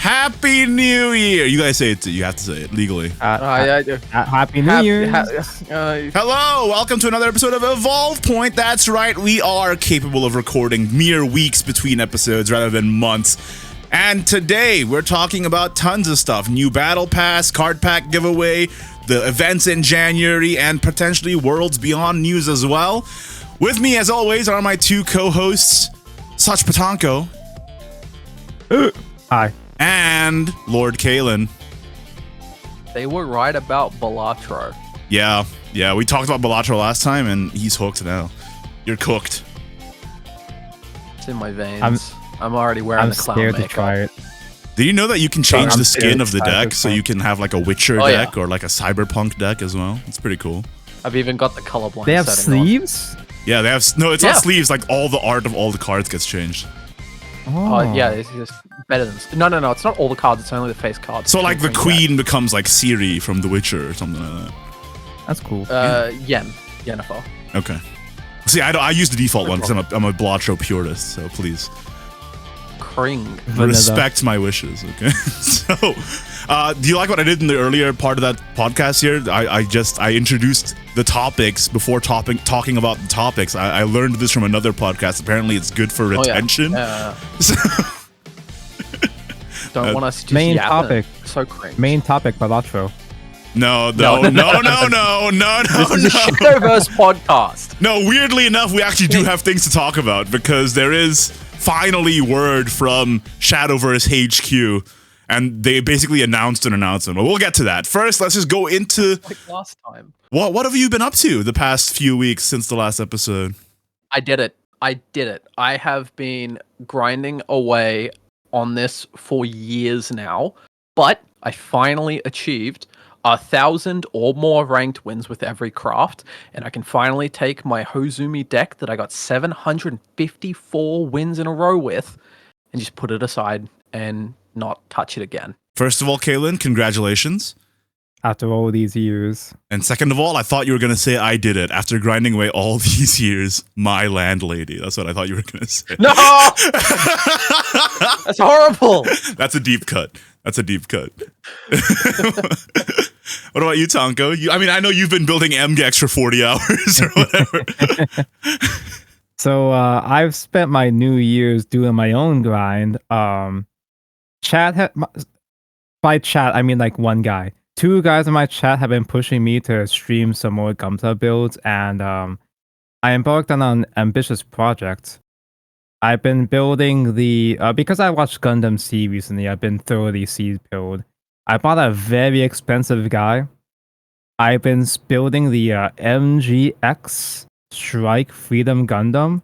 Happy New Year! You guys say it. You have to say it legally. Happy New Year! Hello! Welcome to another episode of Evolve Point. That's right, we are capable of recording mere weeks between episodes rather than months. And today, we're talking about tons of stuff. New Battle Pass, card pack giveaway, the events in January, and potentially Worlds Beyond news as well. With me, as always, are my two co-hosts, Sach Patanko. Hi. And Lord Kalen. They were right about Balatro. Yeah, we talked about Balatro last time, and he's hooked now. You're cooked. It's in my veins. I'm already wearing the clown scared makeup. to try it. Did you know that you can change the skin of the scared deck so you can have like a Witcher deck or like a Cyberpunk deck as well? It's pretty cool. I've even got the colorblind They have setting sleeves? Yeah, they have. No, it's not sleeves. Like all the art of all the cards gets changed. Oh, yeah, it's just better than... No, it's not all the cards, it's only the face cards. So like the queen becomes like Ciri from The Witcher or something like that. That's cool. Yennefer. Okay. See, I use the default one because I'm a Balatro purist, so please. Kring. Respect my wishes, okay? So, do you like what I did in the earlier part of that podcast here? I introduced the topics before talking about the topics. I learned this from another podcast. Apparently, it's good for retention. So, don't want us to just main yap topic. So cringe. Main topic, Balatro. No. This is a Shadowverse podcast. No, weirdly enough, we actually do have things to talk about because there is finally word from Shadowverse HQ, and they basically announced an announcement. Well, we'll get to that. First, let's just go into Like last time. What have you been up to the past few weeks since the last episode? I did it. I have been grinding away on this for years now, but I finally achieved 1,000 or more ranked wins with every craft, and I can finally take my Hozumi deck that I got 754 wins in a row with and just put it aside and not touch it again. First of all, Kaylin, congratulations. After all these years. And second of all, I thought you were going to say I did it. After grinding away all these years, my landlady. That's what I thought you were going to say. No! That's horrible! That's a deep cut. What about you, Tonko? I know you've been building MGEX for 40 hours or whatever. So I've spent my New Year's doing my own grind. By chat, I mean like one guy. Two guys in my chat have been pushing me to stream some more Gumta builds, and I embarked on an ambitious project. I've been building the... because I watched Gundam Seed recently, I've been thoroughly seed pilled. I bought a very expensive guy. I've been building the MGX Strike Freedom Gundam.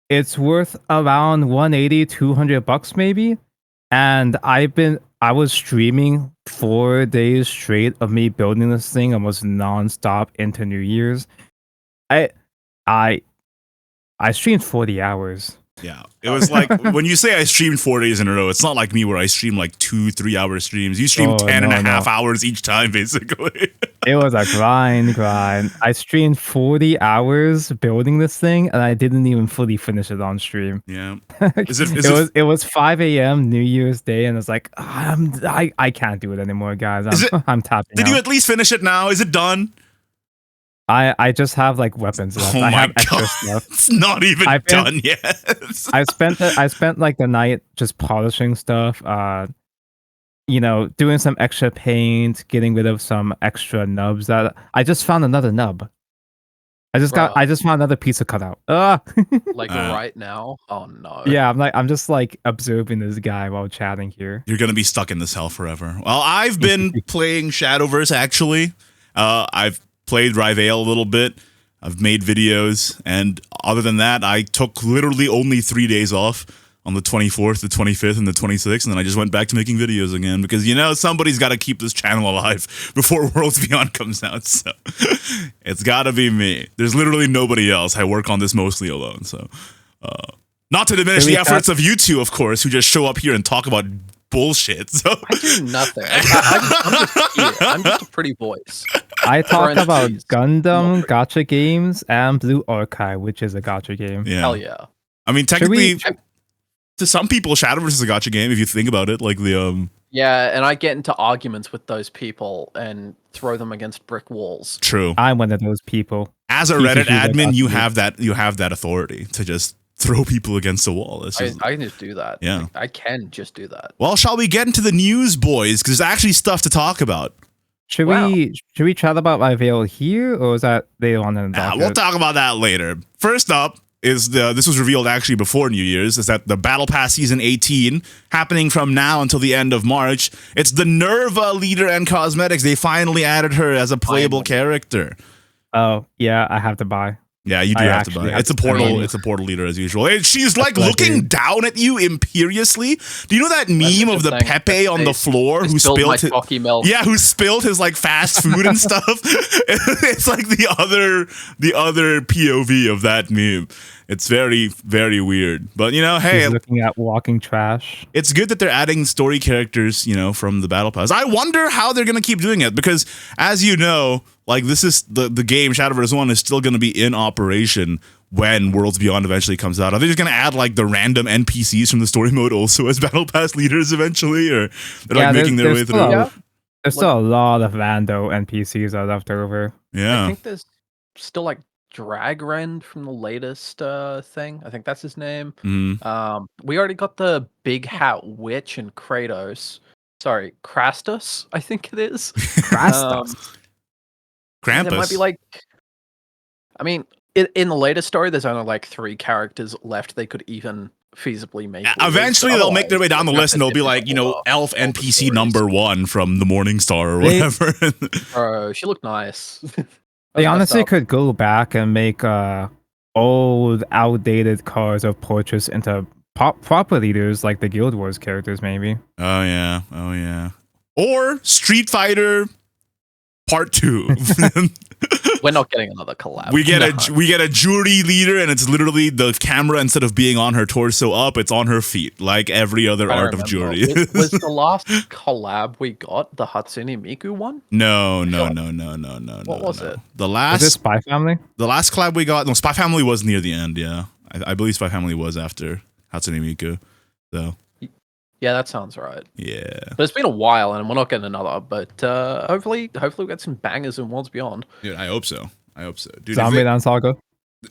It's worth around $180-200 maybe. And I was streaming 4 days straight of me building this thing almost non-stop into New Year's. I streamed 40 hours. Yeah, it was like when you say I streamed 4 days in a row, it's not like me where I stream like 2-3 hour streams. You stream 10 and a half hours each time, basically. It was a grind. I streamed 40 hours building this thing, and I didn't even fully finish it on stream. Yeah, it was 5 a.m. New Year's Day, and it's like I can't do it anymore, guys. I'm tapping. Did you at least finish it now? Is it done? I just have like weapons left. I have extra stuff. It's not even done yet. I spent like the night just polishing stuff, doing some extra paint, getting rid of some extra nubs that I just found another nub. I just found another piece of cutout. Like right now? Oh no. Yeah, I'm just like observing this guy while chatting here. You're gonna be stuck in this hell forever. Well, I've been playing Shadowverse actually. I've played Rivail a little bit. I've made videos, and other than that, I took literally only 3 days off on the 24th, the 25th, and the 26th, and then I just went back to making videos again because, somebody's got to keep this channel alive before Worlds Beyond comes out, so it's got to be me. There's literally nobody else. I work on this mostly alone, so not to diminish the efforts of you two, of course, who just show up here and talk about bullshit. So I do nothing. I'm just here. I'm just a pretty voice. I talk about Gundam, gacha games, and Blue Archive, which is a gacha game. Yeah. Hell yeah. I mean, technically, to some people, Shadowverse is a gacha game if you think about it. Like the Yeah, and I get into arguments with those people and throw them against brick walls. True. I'm one of those people. As a Reddit admin, you have that authority to just throw people against the wall. I can just do that. Yeah. I can just do that. Well, shall we get into the news, boys? Because there's actually stuff to talk about. Should we chat about Rival here, or is that later on in the docket? We'll talk about that later. First up is this was revealed actually before New Year's, is that the Battle Pass Season 18, happening from now until the end of March, it's the Nerva leader and cosmetics. They finally added her as a playable character. Oh, yeah, I have to buy. Yeah, you do have to buy. It's a portal. It's a portal leader as usual. And she's like looking down at you imperiously. Do you know that meme of the Pepe on the floor who spilled his, who spilled his like fast food and stuff? It's like the other POV of that meme. It's very, very weird. But hey, she's looking at walking trash. It's good that they're adding story characters, from the Battle Pass. I wonder how they're gonna keep doing it because, as you know, like this is the game Shadowverse 1 is still gonna be in operation when Worlds Beyond eventually comes out. Are they just gonna add like the random NPCs from the story mode also as Battle Pass leaders eventually, or they're making their way through? There's still a lot of rando NPCs that are left over. Yeah, I think there's still like Dragrend from the latest thing. I think that's his name. Mm-hmm. We already got the Big Hat Witch and Kratos. Sorry, Krastus, I think it is. Krastus. Krampus. It might be like, I mean, in the latest story, there's only like 3 characters left they could even feasibly make. Eventually, they'll make their way down the list and they'll be like, Elf NPC number 1 from the Morning Star or whatever. Bro, she looked nice. They honestly could go back and make old, outdated cards of portraits into proper leaders like the Guild Wars characters, maybe. Oh yeah. Or Street Fighter Part 2. We're not getting another collab. We get a jury leader, and it's literally the camera, instead of being on her torso up, it's on her feet, like every other art of jury. Was the last collab we got the Hatsune Miku one? No. What was it? The last was it Spy Family? The last collab we got, no, Spy Family was near the end. Yeah, I believe Spy Family was after Hatsune Miku. So. Yeah, that sounds right. Yeah. But it's been a while and we're not getting another, but hopefully we get some bangers in Worlds Beyond. Dude, I hope so. Dude, Zombieland Saga.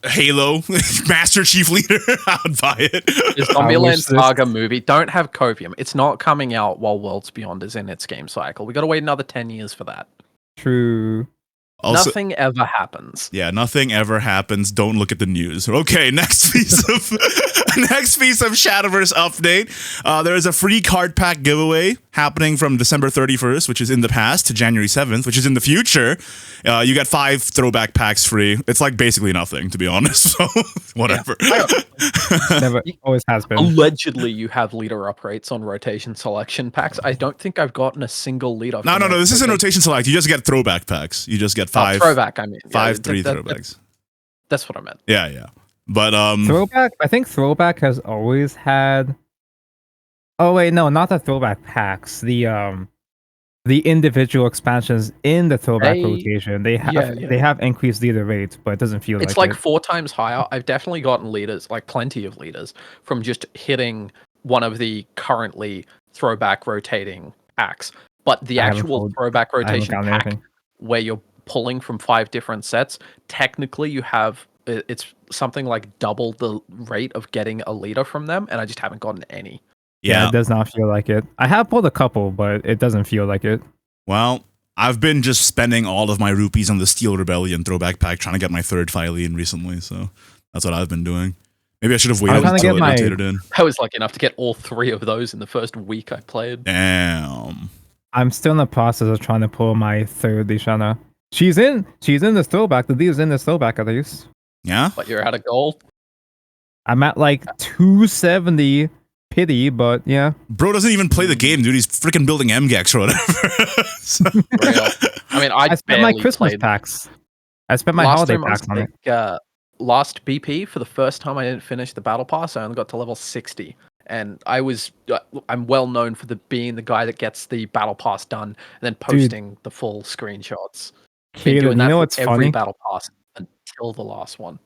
Halo, Master Chief Leader, I would buy it. The Zombieland Saga movie, don't have copium. It's not coming out while Worlds Beyond is in its game cycle. We got to wait another 10 years for that. True. Also, nothing ever happens. Yeah, nothing ever happens. Don't look at the news. Okay, next piece of Shadowverse update. There is a free card pack giveaway happening from December 31st, which is in the past, to January 7th, which is in the future. You get 5 throwback packs free. It's like basically nothing, to be honest. So whatever. Never, always has been. Allegedly, you have leader upgrades on rotation selection packs. I don't think I've gotten a single leader. No. This isn't rotation select. You just get throwback packs. You just get 5 throwback. I mean, 5 3 throwbacks. That's what I meant. Yeah. But throwback. I think throwback has always had. Oh wait, no, not the throwback packs. The individual expansions in the throwback rotation. They have increased leader rates, but it doesn't feel like it's like 4 times higher. I've definitely gotten leaders, like plenty of leaders, from just hitting one of the currently throwback rotating packs. But the actual throwback rotation pack, where you're pulling from 5 different sets, technically it's something like double the rate of getting a leader from them, and I just haven't gotten any. Yeah, it does not feel like it. I have pulled a couple, but it doesn't feel like it. Well, I've been just spending all of my rupees on the Steel Rebellion throwback pack, trying to get my 3rd Phylene recently, so that's what I've been doing. Maybe I should have waited until it rotated in. I was lucky enough to get all 3 of those in the first week I played. Damn. I'm still in the process of trying to pull my 3rd Lishana. She's in this throwback. The leader's in this throwback at least. Yeah? But you're out of gold? I'm at like 270 pity, but yeah. Bro doesn't even play the game, dude. He's freaking building MGEX or whatever. I mean, I spent my Christmas packs. I spent my holiday packs on it. Last BP, for the first time I didn't finish the battle pass, I only got to level 60. And I'm well known for being the guy that gets the battle pass done and then posting the full screenshots. Kaden, you know what's every funny? Battle pass until the last one.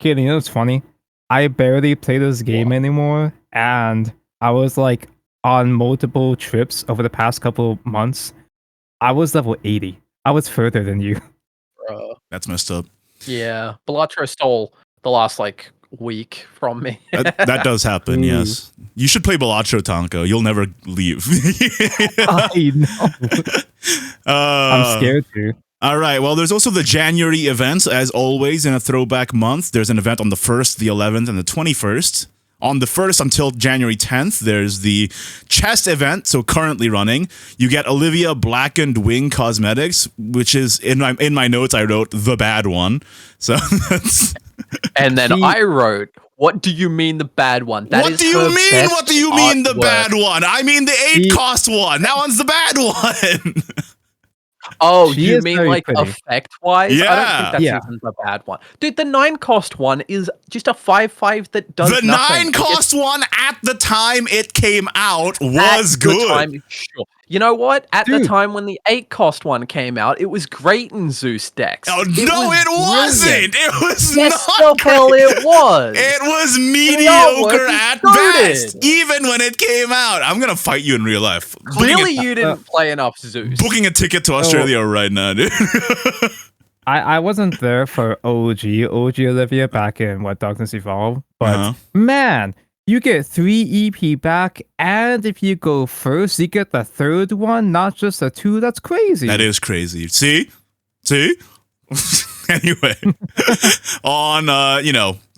Kaden, you know what's funny? I barely play this game anymore, and I was like on multiple trips over the past couple months. I was level 80. I was further than you. That's messed up. Yeah, Bellatrix stole the last like week from me. That does happen, yes. You should play Bellatrix, Tonko. You'll never leave. I know. I'm scared too. All right. Well, there's also the January events, as always, in a throwback month. There's an event on the 1st, the 11th, and the 21st. On the 1st until January 10th, there's the chest event, so currently running. You get Olivia Blackened Wing Cosmetics, which is, in my notes, I wrote the bad one. So that's... And then I wrote, what do you mean the bad one? What do you mean? What do you mean the bad one? I mean the 8 cost one. That one's the bad one. Oh, you mean like effect-wise? Yeah. I don't think that's even the bad one. Dude, the 9 cost one is just a 5/5 that does nothing. The 9 cost one at the time it came out was good. Sure. You know what? At the time when the 8 cost one came out, it was great in Zeus decks. Oh, no, it wasn't. It was yes, not the hell it was. It was mediocre at best, even when it came out. I'm going to fight you in real life. Clearly you didn't play enough Zeus. Booking a ticket to Australia right now, dude. I wasn't there for OG Olivia back in Darkness Evolved, but man, you get 3 EP back, and if you go first, you get the 3rd one, not just a 2. That's crazy. That is crazy. See? Anyway, on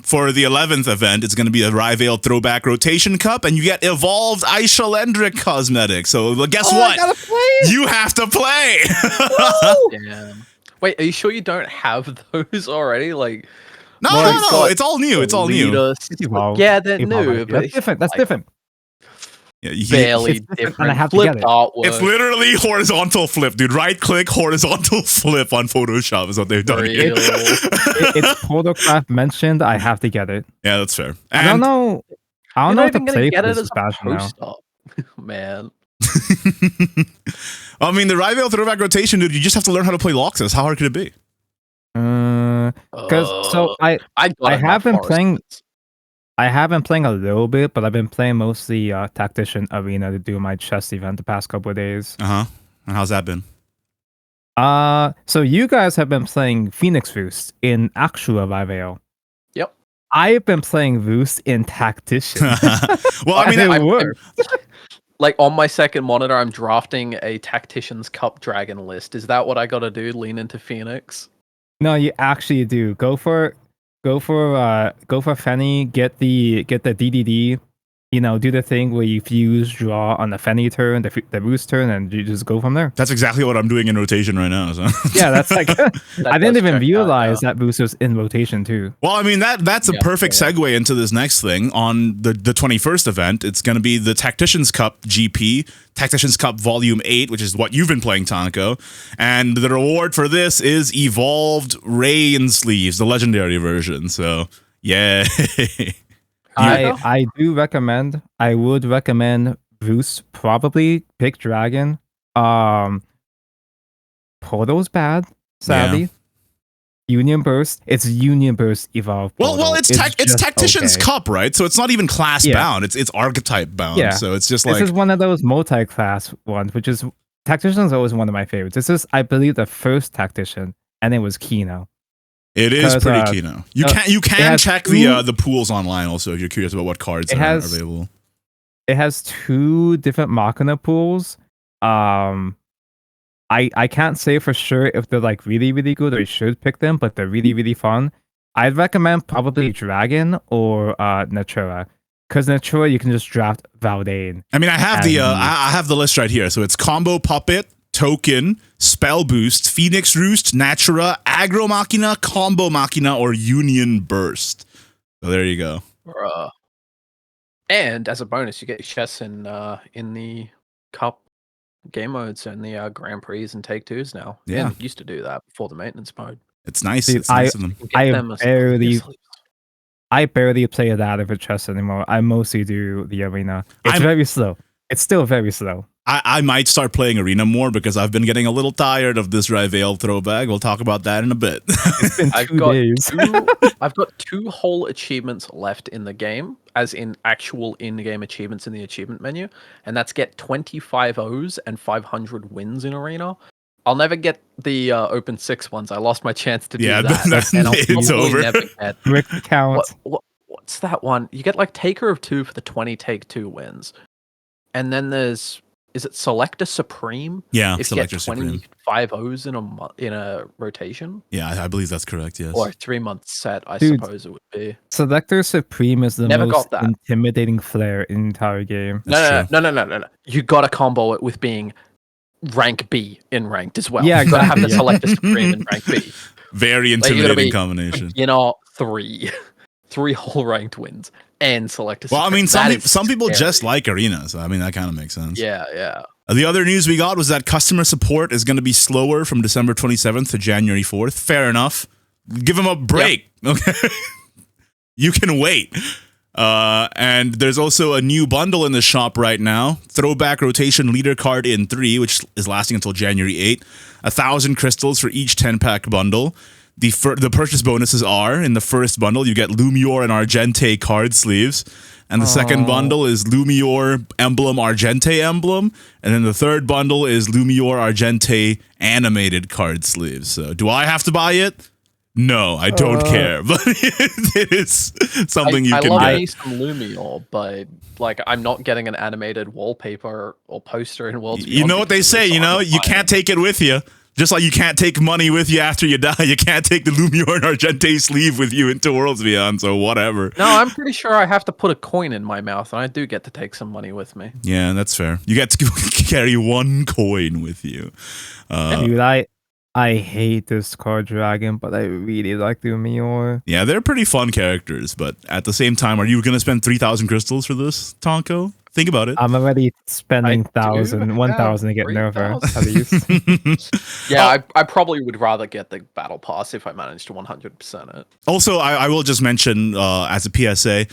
for the 11th event, it's going to be a Rivale Throwback Rotation Cup, and you get Evolved Aishalendric Cosmetics. So guess what? I gotta play. You have to play. Damn. Wait, are you sure you don't have those already? Like, no, it's all new. It's all new. Yeah, they're new. But that's different. That's different. Yeah, barely different. And I have flip to get it. artwork. It's literally horizontal flip, dude. Right click, horizontal flip on Photoshop is what they've done here. It's Photocraft mentioned. I have to get it. Yeah, that's fair. I don't know if the play get for it this is bad now. Man. I mean, the Rivale Throwback Rotation, dude, you just have to learn how to play Loxus. How hard could it be? Because I have been playing. I have been playing a little bit, but I've been playing mostly Tactician Arena to do my chess event the past couple of days. And how's that been? So you guys have been playing Phoenix Roost in actual Rivale. Yep. I've been playing Roost in Tactician. Well, I mean, like on my second monitor, I'm drafting a Tactician's Cup Dragon list. Is that what I got to do? Lean into Phoenix? No, you actually do. Go for Fenny, get the DDD, do the thing where you fuse draw on the Fenny turn, the Roost turn, and you just go from there. That's exactly what I'm doing in rotation right now. So. Yeah, that's like I didn't even realize that Roost was in rotation too. Well, I mean that's a perfect segue into this next thing. On the 21st event, it's going to be the Tactician's Cup GP, Tactician's Cup Volume 8, which is what you've been playing, Tonko. And the reward for this is Evolved Rain Sleeves, the legendary version. So, yeah. I would recommend Roost, probably pick Dragon. Portal's bad, sadly. Yeah. Union Burst. It's Union Burst Evolved. Well, it's Tactician's Cup, right? So it's not even class bound. It's archetype bound. Yeah. So it's just this is one of those multi-class ones, which is Tactician's always one of my favorites. This is, I believe, the first Tactician, and it was Kino. It is pretty Kino. You can check the pools online also if you're curious about what cards are available. It has 2 different Machina pools. I can't say for sure if they're like really, really good or you should pick them, but they're really, really fun. I'd recommend probably Dragon or Natura. Because Natura you can just draft Valdane. I mean, I have the list right here. So it's Combo Puppet, Token, Spell Boost, Phoenix Roost, Natura, Aggro Machina, Combo Machina, or Union Burst. So there you go. And as a bonus, you get chess in the Cup game modes and the Grand Prix and Take Twos now. Yeah, and used to do that before the maintenance mode. It's nice. Dude, it's nice of them. I barely play that over chess anymore. I mostly do the arena. It's very slow. It's still very slow. I might start playing Arena more because I've been getting a little tired of this Rivail throwback. We'll talk about that in a bit. It's been 2 days. I've got 2 whole achievements left in the game, as in actual in-game achievements in the achievement menu, and that's get 25 O's and 500 wins in Arena. I'll never get the Open 6 ones. I lost my chance to do that. And I'll it's over. Never get... Rick count. What's that one? You get like Taker of 2 for the 20 Take 2 wins. And then there's... Is it Selector Supreme? Yeah, if Selector you get 25 O's in a rotation? Yeah, I believe that's correct, yes. Or a 3-month set, I Dude, suppose it would be. Selector Supreme is the most intimidating flare in the entire game. No. You gotta combo it with being rank B in ranked as well. Yeah, you gotta have the Selector Supreme in rank B. Very intimidating combination. You know, 3 whole ranked wins. And Selector Supreme. Well, I mean, some people just like Arena, so I mean, that kind of makes sense. Yeah. The other news we got was that customer support is going to be slower from December 27th to January 4th. Fair enough. Give them a break. Yep. Okay. You can wait. And there's also a new bundle in the shop right now. Throwback rotation leader card in 3, which is lasting until January 8. 1,000 crystals for each 10-pack bundle. The purchase bonuses are, in the first bundle, you get Lumior and Argente card sleeves. And the second bundle is Lumior Emblem Argente Emblem. And then the third bundle is Lumior Argente animated card sleeves. So do I have to buy it? No, I don't care. But it is something you can get. I love me some Lumior, but like I'm not getting an animated wallpaper or poster in Worlds Beyond. You know what they say, you can't take it with you. Just like you can't take money with you after you die, you can't take the Lumior and Argente sleeve with you into Worlds Beyond, so whatever. No, I'm pretty sure I have to put a coin in my mouth, and I do get to take some money with me. Yeah, that's fair. You get to carry 1 coin with you. Dude, I hate this card dragon, but I really like Lumior. Yeah, they're pretty fun characters, but at the same time, are you going to spend 3,000 crystals for this, Tonko? Think about it. I'm already spending 1,000 to get Nova, at least. Yeah, I probably would rather get the Battle Pass if I manage to 100% it. Also, I will just mention, as a PSA,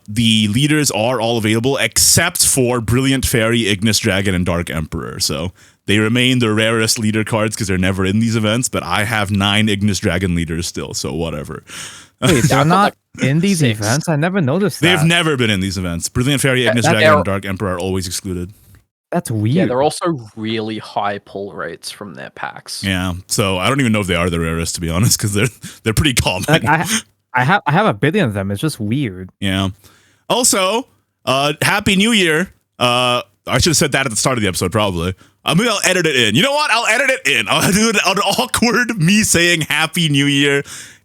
the leaders are all available except for Brilliant Fairy, Ignis Dragon, and Dark Emperor. So they remain the rarest leader cards because they're never in these events, but I have 9 Ignis Dragon leaders still, so whatever. Wait, they're not in these events? I never noticed that. They've never been in these events. Brilliant Fairy, Ignis Dragon, and Dark Emperor are always excluded. That's weird. Yeah, they're also really high pull rates from their packs. Yeah, so I don't even know if they are the rarest, to be honest, because they're pretty common. Like, I have a billion of them. It's just weird. Yeah. Also, Happy New Year. I should have said that at the start of the episode, probably. Maybe I'll edit it in. You know what? I'll edit it in. I'll do an awkward me saying Happy New Year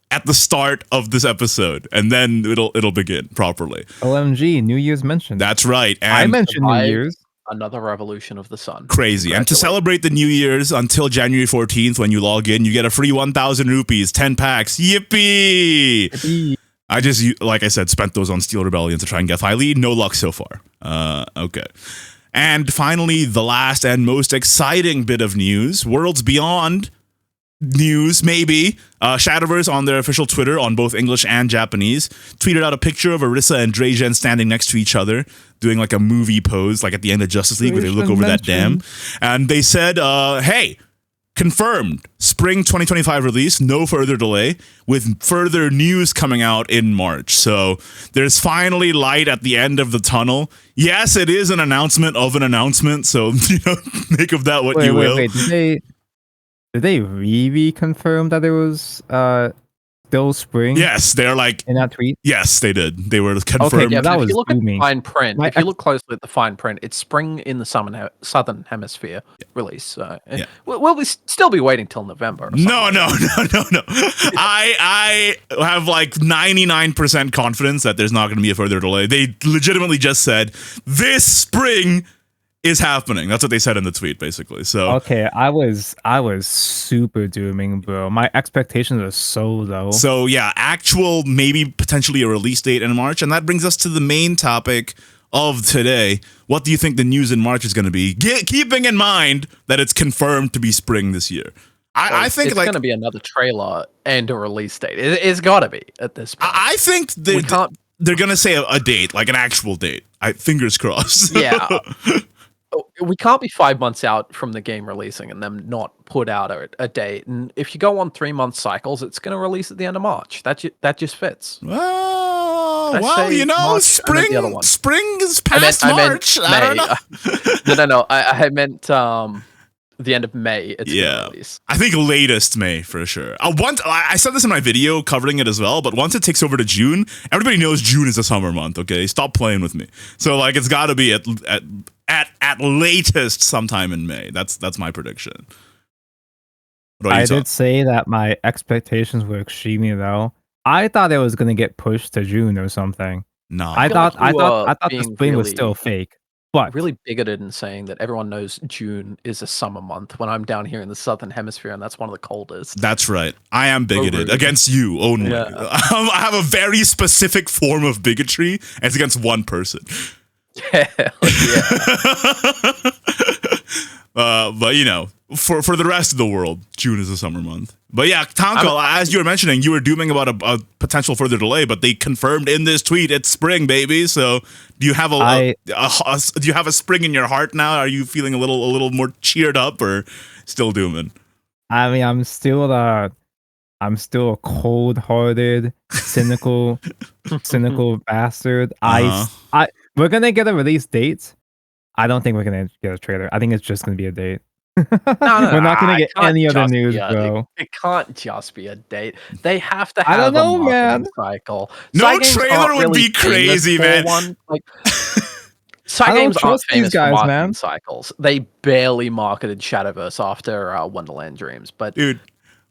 at the start of this episode, and then it'll begin properly. OMG, New Year's mentioned. That's right. And I mentioned New Year's. Another revolution of the sun. Crazy. And to celebrate the New Year's until January 14th, when you log in, you get a free 1,000 rupees, 10 packs. Yippee! Yippee. I just, like I said, spent those on Steel Rebellion to try and get high lead. No luck so far. Okay. And finally, the last and most exciting bit of news, Worlds Beyond news, maybe. Shadowverse on their official Twitter on both English and Japanese tweeted out a picture of Arissa and Drazen standing next to each other, doing like a movie pose, like at the end of Justice League, where they look over that dam. And they said, hey, confirmed, spring 2025 release, no further delay, with further news coming out in March. So there's finally light at the end of the tunnel. Yes, it is an announcement of an announcement, so make of that what you will. Wait, did they really confirm that it was still spring? Yes, they're like in that tweet. Yes, they did. They were confirmed. Okay, yeah, that was if you look booming. at the fine print, if you look closely at the fine print, it's spring in the southern hemisphere release. So we'll still be waiting till November. No. I have like 99% confidence that there's not going to be a further delay. They legitimately just said this spring is happening. That's what they said in the tweet, basically. So okay, I was super dooming, bro. My expectations are so low. So yeah, actual maybe potentially a release date in March, and that brings us to the main topic of today. What do you think the news in March is going to be? Keeping in mind that it's confirmed to be spring this year. I think it's going to be another trailer and a release date. It's got to be at this point. I think they're going to say a date, like an actual date. Fingers crossed. Yeah. we can't be 5 months out from the game releasing and them not put out a date. And if you go on 3-month cycles, it's going to release at the end of March. That just fits. Well, you know, March spring is past March. I don't know. No. I meant the end of May. It's gonna release. I think latest May for sure. I said this in my video covering it as well, but once it takes over to June, everybody knows June is a summer month. Okay, stop playing with me. So like, it's got to be at latest sometime in May. That's my prediction. I did say that my expectations were extremely low. I thought it was gonna get pushed to June or something. No, I thought the spring was still fake. But really bigoted in saying that everyone knows June is a summer month when I'm down here in the southern hemisphere and that's one of the coldest. That's right. I am bigoted against you only. Yeah. I have a very specific form of bigotry, and it's against one person. Yeah. But you know, for the rest of the world, June is a summer month. But yeah, Tonko, as you were mentioning, you were dooming about a potential further delay, but they confirmed in this tweet it's spring, baby. So do you have do you have a spring in your heart now? Are you feeling a little more cheered up, or still dooming? I mean, I'm still a cold-hearted, cynical bastard. We're gonna get a release date. I don't think we're gonna get a trailer. I think it's just gonna be a date. We're not gonna get any other news, bro. It can't just be a date. They have to have a marketing cycle. No trailer would be crazy, man. Side games aren't famous for marketing cycles. They barely marketed Shadowverse after Wonderland Dreams, but dude,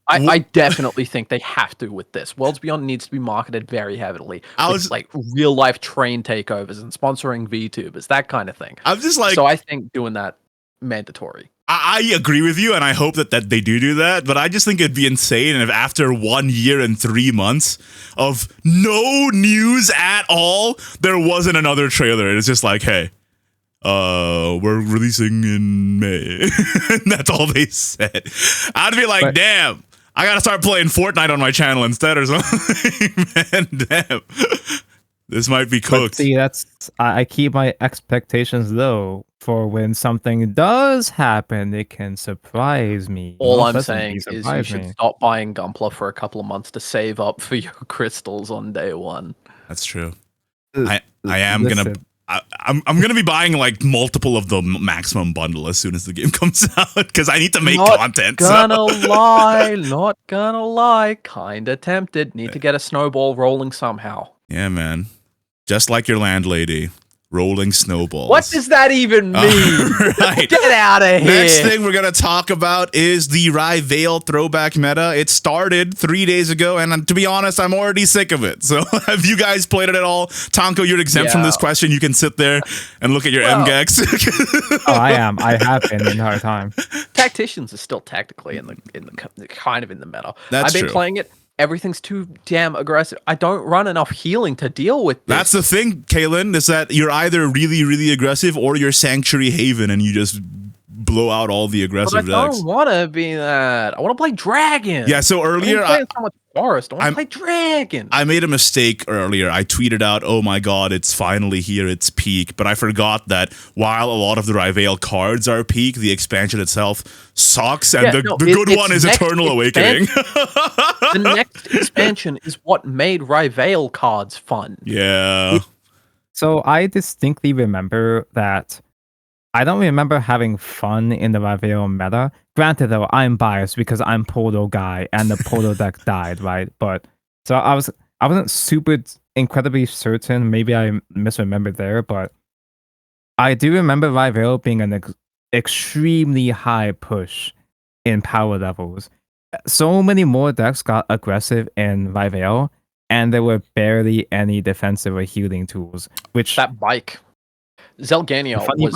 I definitely think they have to with this. Worlds Beyond needs to be marketed very heavily. Like real life train takeovers and sponsoring VTubers, that kind of thing. I'm just like, so I think doing that mandatory. I agree with you, and I hope that they do that, but I just think it'd be insane if after 1 year and 3 months of no news at all, there wasn't another trailer. It's just like, hey, we're releasing in May. And that's all they said. I'd be like, damn, I gotta start playing Fortnite on my channel instead or something. Man, damn. This might be cooked. But see, I keep my expectations low for when something does happen. It can surprise me. All I'm saying is you should stop buying Gunpla for a couple of months to save up for your crystals on day one. That's true. I am gonna. I'm gonna be buying like multiple of the maximum bundle as soon as the game comes out because I need to make content. Not gonna lie. Kinda tempted. Need to get a snowball rolling somehow. Yeah, man. Just like your landlady, rolling snowballs. What does that even mean? Right. Get out of here. Next thing we're going to talk about is the Rivale throwback meta. It started 3 days ago, and to be honest, I'm already sick of it. So have you guys played it at all? Tonko, you're exempt from this question. You can sit there and look at your MGEX. I am. I have been the entire time. Tacticians are still tactically in the kind of in the meta. That's I've been playing it. Everything's too damn aggressive. I don't run enough healing to deal with this. That's the thing, Kaylin, is that you're either really, really aggressive or you're Sanctuary Haven and you just blow out all the aggressive decks. I don't want to be that. I want to play Dragon. Yeah, so earlier I want to play Dragon. I made a mistake earlier. I tweeted out, oh my god, it's finally here, it's peak. But I forgot that while a lot of the Rivale cards are peak, the expansion itself sucks, and the good one is Eternal Awakening. The next expansion is what made Rivale cards fun. Yeah. So I distinctly remember that I don't remember having fun in the Rivale meta. Granted, though, I'm biased because I'm Polo guy and the Polo deck died, right? But so I wasn't super incredibly certain. Maybe I misremembered there, but I do remember Rivale being an extremely high push in power levels. So many more decks got aggressive in Rivale, and there were barely any defensive or healing tools. Which that bike. Zelgania was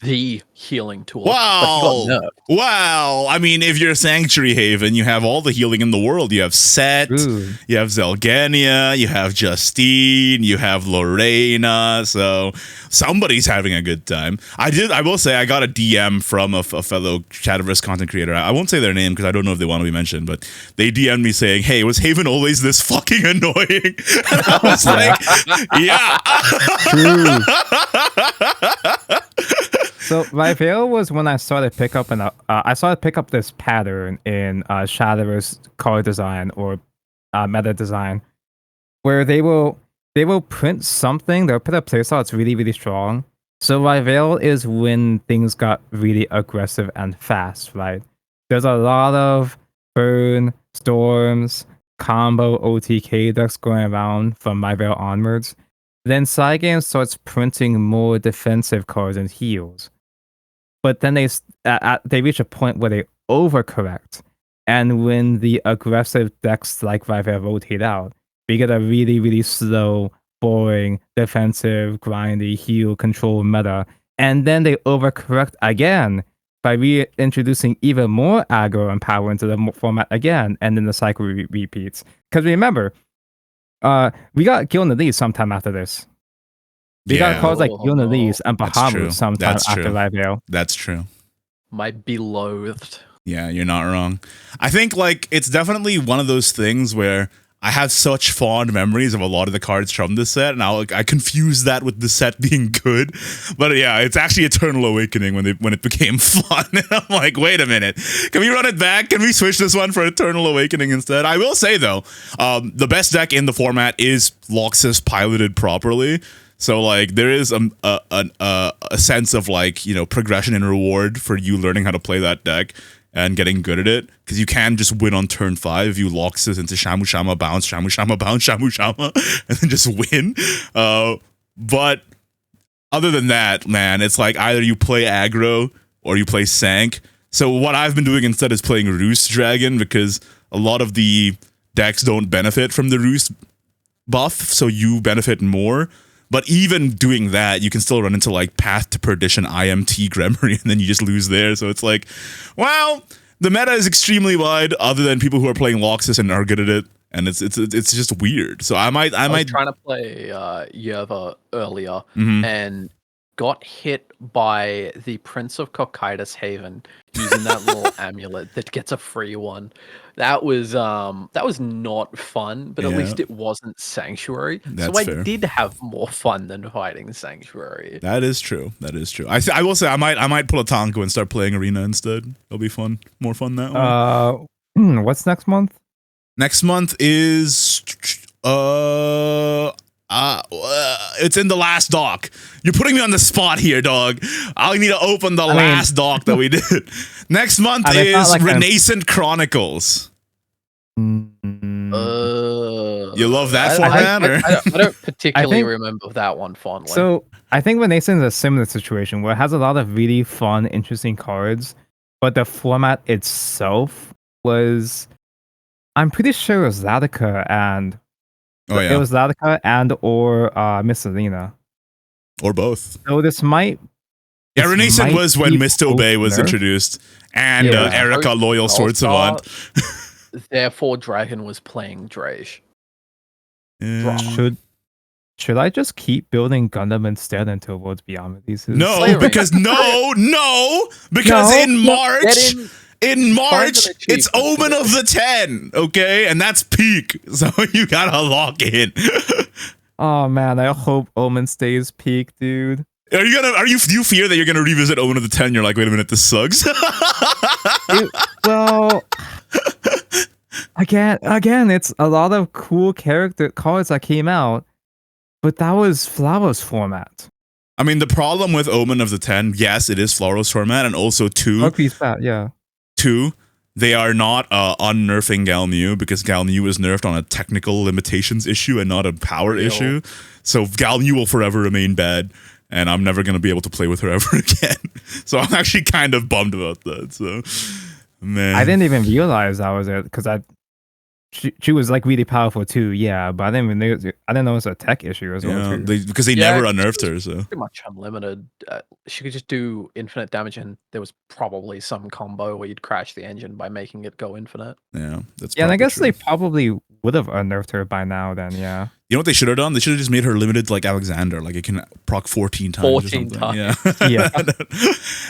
the healing tool. Wow. Wow. I mean, if you're Sanctuary Haven, you have all the healing in the world. You have Set, you have Zelgania, you have Justine, you have Lorena. So somebody's having a good time. I will say I got a DM from a fellow Shadowverse content creator. I won't say their name because I don't know if they want to be mentioned, but they DM'd me saying, hey, was Haven always this fucking annoying? And I was like, yeah. So Rival was when I started pick up this pattern in Shadowverse card design or meta design, where they will print something. They'll put a playstyle that's really, really strong. So Rival is when things got really aggressive and fast, right? There's a lot of burn, storms, combo OTK decks going around from Rival onwards. Then Cygames starts printing more defensive cards and heals. But then they reach a point where they overcorrect. And when the aggressive decks like Rival rotate out, we get a really, really slow, boring, defensive, grindy, heal, control meta. And then they overcorrect again by reintroducing even more aggro and power into the format again. And then the cycle repeats. Because remember, we got Ignideus sometime after this. We got cards like Ignideus and Bahamut sometime after Rival. That's true. My beloved. Yeah, you're not wrong. I think like it's definitely one of those things where I have such fond memories of a lot of the cards from this set, and I confuse that with the set being good. But yeah, it's actually Eternal Awakening when it became fun. And I'm like, wait a minute, can we run it back? Can we switch this one for Eternal Awakening instead? I will say though, the best deck in the format is Loxus piloted properly. So like there is a sense of like, you know, progression and reward for you learning how to play that deck and getting good at it, because you can just win on turn 5 if you Loxus into Shamu Shama bounce, Shamu Shama bounce, Shamu Shama, and then just win. But other than that, man, it's like either you play aggro or you play Sank. So what I've been doing instead is playing Roost Dragon, because a lot of the decks don't benefit from the Roost buff, so you benefit more. But even doing that, you can still run into like Path to Perdition, IMT, Gremory, and then you just lose there. So it's like, well, the meta is extremely wide, other than people who are playing Loxus and are good at it, and it's just weird. So I might trying to play Yerva earlier and got hit by the Prince of Cocytus Haven using that little amulet that gets a free one. That was not fun, but at least it wasn't Sanctuary. That's fair. I did have more fun than fighting Sanctuary. That is true. That is true. I will say I might pull a Tonko and start playing Arena instead. It'll be fun. More fun that way. What's next month? Next month is it's in the last doc. You're putting me on the spot here, dog. I need to open the last doc that we did. Next month is like Renascent Chronicles. You love that format? I don't particularly remember that one fondly. So I think Renascent is a similar situation where it has a lot of really fun, interesting cards, but the format itself was, I'm pretty sure it was Zadica and it was Zadica and or Misselina. Or both. So this might... Yeah, Renascent was when Misto Bay was introduced, and Erica Loyal Sword Savant. Therefore, Dragon was playing Drage. Should I just keep building Gundam instead until Worlds Beyond releases? No, because because in March... In March, it's Omen of the 10, okay? And that's peak. So you gotta lock in. Oh man, I hope Omen stays peak, dude. Do you fear that you're gonna revisit Omen of the 10? You're like, wait a minute, this sucks. Well, again, it's a lot of cool character cards that came out, but that was Flowers format. I mean, the problem with Omen of the 10, yes, it is Flowers format, and also 2. Yeah. 2, they are not unnerfing Galmew, because Galmew is nerfed on a technical limitations issue and not a power issue. So Galmew will forever remain bad, and I'm never going to be able to play with her ever again. So I'm actually kind of bummed about that. So, man. I didn't even realize that was it, because she was like really powerful too, but I didn't know it was a tech issue as well. Because they never unnerfed her, so pretty much unlimited. She could just do infinite damage, and there was probably some combo where you'd crash the engine by making it go infinite. Yeah, that's and I guess they probably would have unnerfed her by now. Then, You know what they should have done? They should have just made her limited like Alexander, like it can proc 14 times. 14 times. Yeah.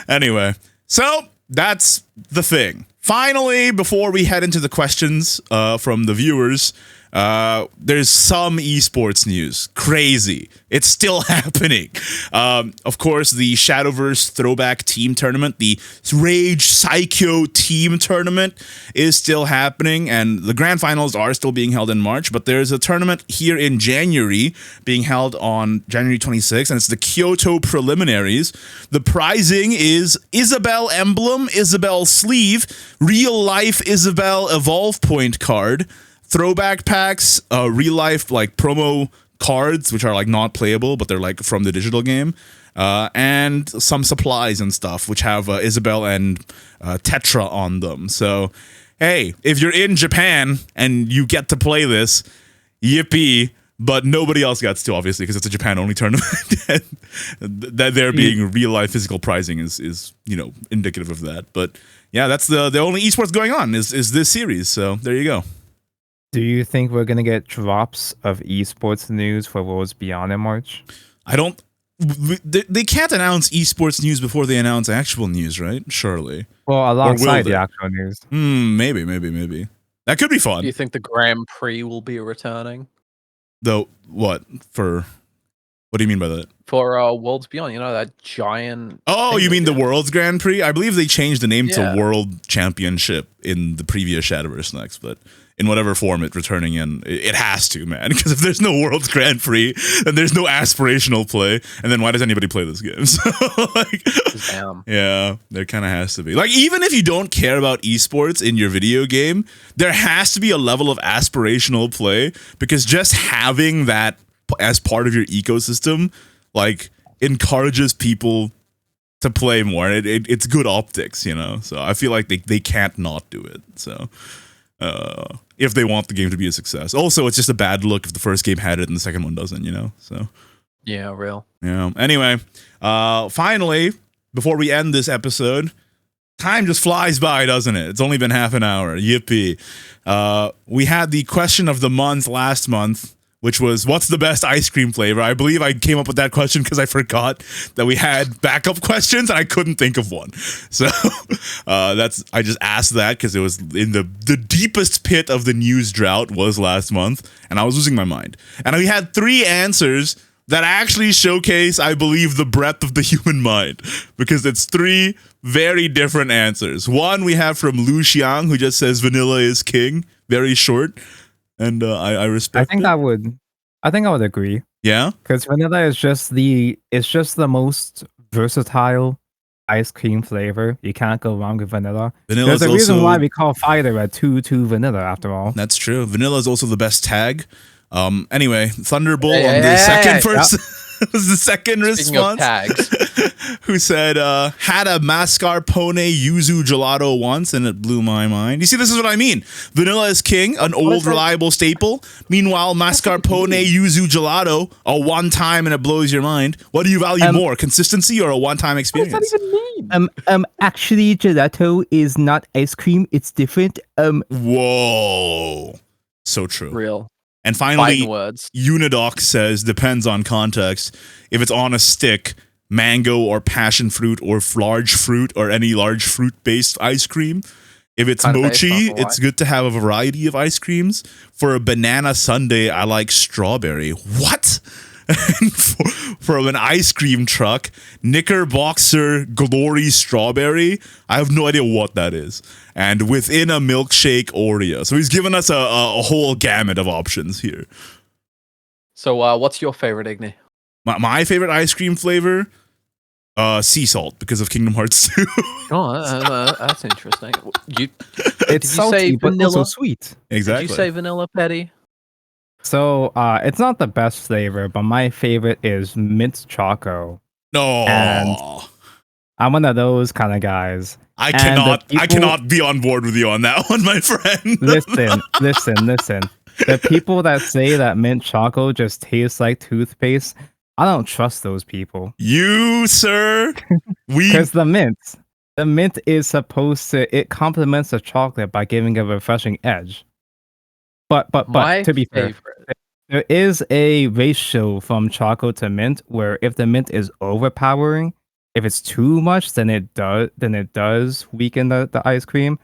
Anyway, so that's the thing. Finally, before we head into the questions from the viewers, there's some esports news. Crazy. It's still happening. Of course, the Shadowverse Throwback team tournament, the Rage Psycho team tournament is still happening, and the grand finals are still being held in March, but there's a tournament here in January being held on January 26th, and it's the Kyoto preliminaries. The prizing is Isabel emblem, Isabel sleeve, real life Isabel evolve point card, throwback packs, real life like promo cards, which are like not playable, but they're like from the digital game, and some supplies and stuff, which have Isabel and Tetra on them. So, hey, if you're in Japan and you get to play this, yippee! But nobody else gets to, obviously, because it's a Japan-only tournament. That there being real-life physical prizing is indicative of that. But yeah, that's the only esports going on is this series. So there you go. Do you think we're gonna get drops of esports news for Worlds Beyond in March? I don't. They can't announce esports news before they announce actual news, right? Surely. Well, alongside the actual news. Maybe. That could be fun. Do you think the Grand Prix will be returning? Though, what do you mean by that? For Worlds Beyond, that giant. Oh, you mean the World's Grand Prix? I believe they changed the name Yeah. to World Championship in the previous Shadowverse next, but in whatever form it's returning in, it has to, man. Because if there's no World's Grand Prix, then there's no aspirational play, and then why does anybody play this game? So, Damn. yeah, there kind of has to be. Like, even if you don't care about esports in your video game, there has to be a level of aspirational play, because just having that as part of your ecosystem, like, encourages people to play more. It's good optics, So I feel like they can't not do it. So if they want the game to be a success. Also, it's just a bad look if the first game had it and the second one doesn't, So Yeah, real. yeah. Anyway, finally, before we end this episode, time just flies by, doesn't it? It's only been half an hour. Yippee. We had the question of the month last month, which was, what's the best ice cream flavor? I believe I came up with that question because I forgot that we had backup questions and I couldn't think of one. So I just asked that because it was in the deepest pit of the news drought was last month, and I was losing my mind. And we had 3 answers that actually showcase, I believe, the breadth of the human mind, because it's 3 very different answers. One we have from Lu Xiang, who just says vanilla is king, very short. And I respect. I think I would agree. Yeah, because vanilla is just the most versatile ice cream flavor. You can't go wrong with vanilla. There's a reason why we call Fighter Red 2 vanilla, after all. That's true. Vanilla is also the best tag. Anyway, Thunderbolt on the second person. Was the second Speaking of response. tags. Who said, had a mascarpone yuzu gelato once and it blew my mind. You see, this is what I mean. Vanilla is king, an old reliable staple. Meanwhile, mascarpone yuzu gelato, a one time and it blows your mind. What do you value more, consistency or a one-time experience? What does that even mean? Actually, gelato is not ice cream. It's different. Whoa. So true. Real. And finally, words. Unidoc says, depends on context. If it's on a stick, mango or passion fruit or large fruit or any large fruit-based ice cream. If it's mochi, it's good to have a variety of ice creams. For a banana sundae, I like strawberry. What? for an ice cream truck, Knickerboxer Glory Strawberry. I have no idea what that is. And within a milkshake Oreo. So he's given us a whole gamut of options here. So what's your favorite, Igni? My favorite ice cream flavor? Sea salt, because of Kingdom Hearts 2. Oh, that's interesting. It's salty, but also sweet. Exactly. Did you say vanilla, Petty? So it's not the best flavor, but my favorite is mint choco. No. And I'm one of those kind of guys. I cannot be on board with you on that one, my friend. listen. The people that say that mint choco just tastes like toothpaste, I don't trust those people. You, sir, because the mint is supposed to complements the chocolate by giving a refreshing edge. But to be fair, there is a ratio from chocolate to mint where if the mint is overpowering, if it's too much, then it does weaken the ice cream.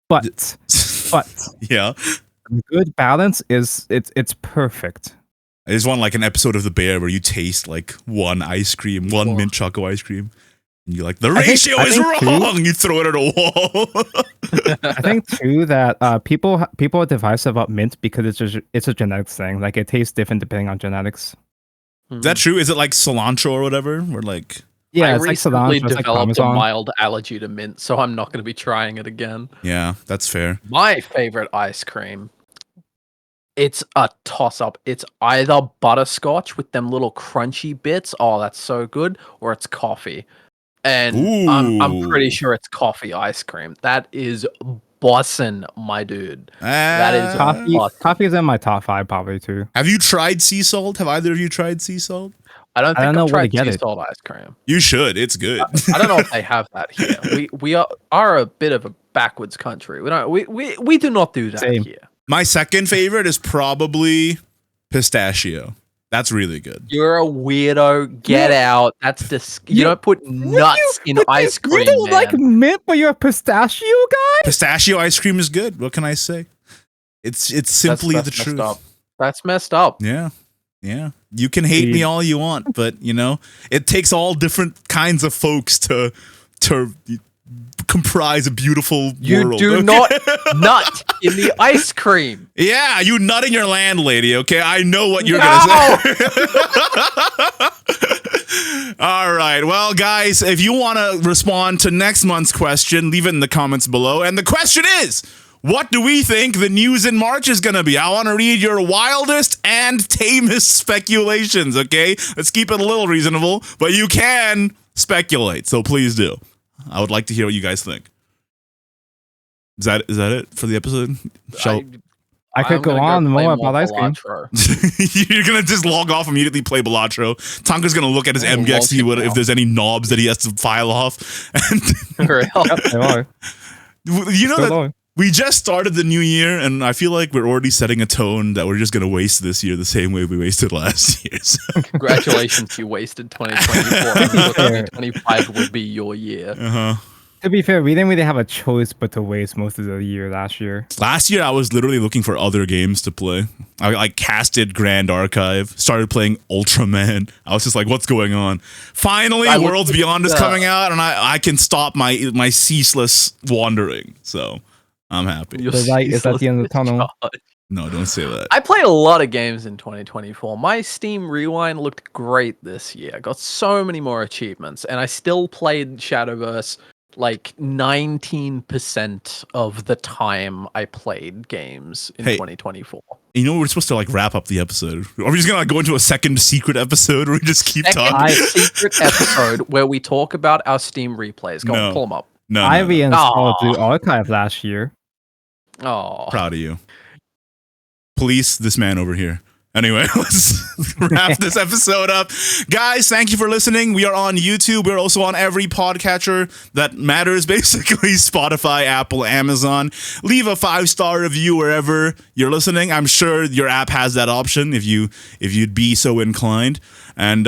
But yeah. Good balance is it's perfect. I just want like an episode of The Bear where you taste like one ice cream, one mint choco ice cream. And you're like, the ratio is wrong. You throw it at a wall. I think too that people are divisive about mint because it's a genetics thing. Like it tastes different depending on genetics. Is that true? Is it like cilantro or whatever? Or like yeah, I recently like cilantro, developed like a mild allergy to mint, so I'm not going to be trying it again. Yeah, that's fair. My favorite ice cream. It's a toss-up. It's either butterscotch with them little crunchy bits. Oh, that's so good. Or it's coffee. And I'm pretty sure it's coffee ice cream. That is bussin', my dude. That is coffee is in my top 5 probably too. Have you tried sea salt? Have either of you tried sea salt? I don't think I've tried sea salt ice cream. You should. It's good. I don't know if they have that here. We are a bit of a backwards country. We do not do that here. My second favorite is probably pistachio. That's really good. You're a weirdo. Get out. That's you don't put nuts in ice cream. You don't like mint, but you're a pistachio guy? Pistachio ice cream is good. What can I say? It's simply the truth. That's messed up. Yeah. Yeah. You can hate me all you want, but you know, it takes all different kinds of folks to comprise a beautiful world. You do not nut in the ice cream. Yeah, you nut in your landlady, okay? I know what you're gonna say. All right. Well, guys, if you want to respond to next month's question, leave it in the comments below. And the question is, what do we think the news in March is going to be? I want to read your wildest and tamest speculations, okay? Let's keep it a little reasonable, but you can speculate, so please do. I would like to hear what you guys think. Is that it for the episode? I could go on more about ice cream. You're gonna just log off immediately, play Balatro. Tonka's gonna look at his MGEX, see if there's any knobs that he has to file off. And you know that we just started the new year, and I feel like we're already setting a tone that we're just gonna waste this year the same way we wasted last year. So. Congratulations, you wasted 2024. 2025 would be your year. To be fair, we didn't really have a choice but to waste most of the year last year. Last year, I was literally looking for other games to play. I casted Grand Archive, started playing Ultraman. I was just like, what's going on? Finally, Worlds Beyond is coming out, and I can stop my ceaseless wandering. So I'm happy. The light is at the end of the tunnel. No, don't say that. I played a lot of games in 2024. My Steam Rewind looked great this year. I got so many more achievements, and I still played Shadowverse like 19% of the time I played games in 2024. You know, we're supposed to like wrap up the episode. Are we just gonna like, go into a second secret episode where we just keep talking? Secret episode where we talk about our Steam replays. Go on, pull them up. I reinstalled the archive last year. Oh, proud of you. Police this man over here. Anyway, let's wrap this episode up. Guys, thank you for listening. We are on YouTube. We're also on every podcatcher that matters, basically Spotify, Apple, Amazon. Leave a 5-star review wherever you're listening. I'm sure your app has that option if you'd be so inclined. And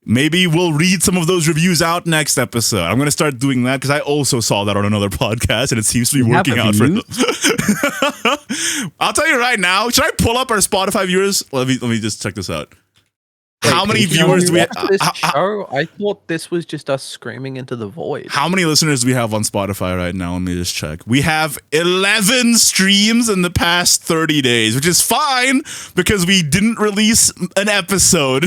maybe we'll read some of those reviews out next episode. I'm going to start doing that because I also saw that on another podcast and it seems to be working out for them. I'll tell you right now. Should I pull up our Spotify viewers? Let me just check this out. How many viewers do we have? I thought this was just us screaming into the void. How many listeners do we have on Spotify right now? Let me just check. We have 11 streams in the past 30 days, which is fine because we didn't release an episode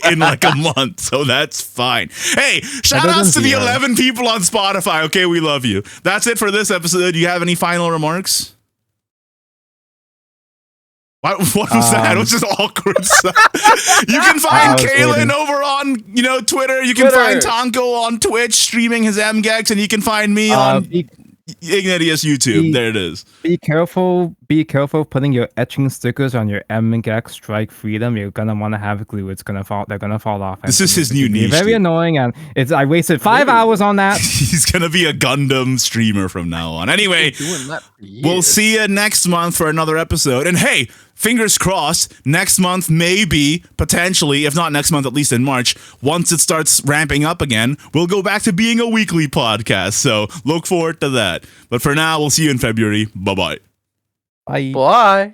in like a month. So that's fine. Hey, shout outs to the 11 people on Spotify. Okay, we love you. That's it for this episode. Do you have any final remarks? What was that? It was just awkward. You can find Kalen over on Twitter. You can find Tonko on Twitch streaming his MGEX, and you can find me on Ignideus YouTube. There it is. Be careful putting your etching stickers on your MGEX Strike Freedom. You're gonna want to have glue. They're gonna fall off. This is his new niche. Very annoying, and I wasted 5 hours on that. He's gonna be a Gundam streamer from now on. Anyway, we'll see you next month for another episode. And hey, fingers crossed, next month, maybe, potentially, if not next month, at least in March, once it starts ramping up again, we'll go back to being a weekly podcast. So look forward to that. But for now, we'll see you in February. Bye-bye. Bye. Bye.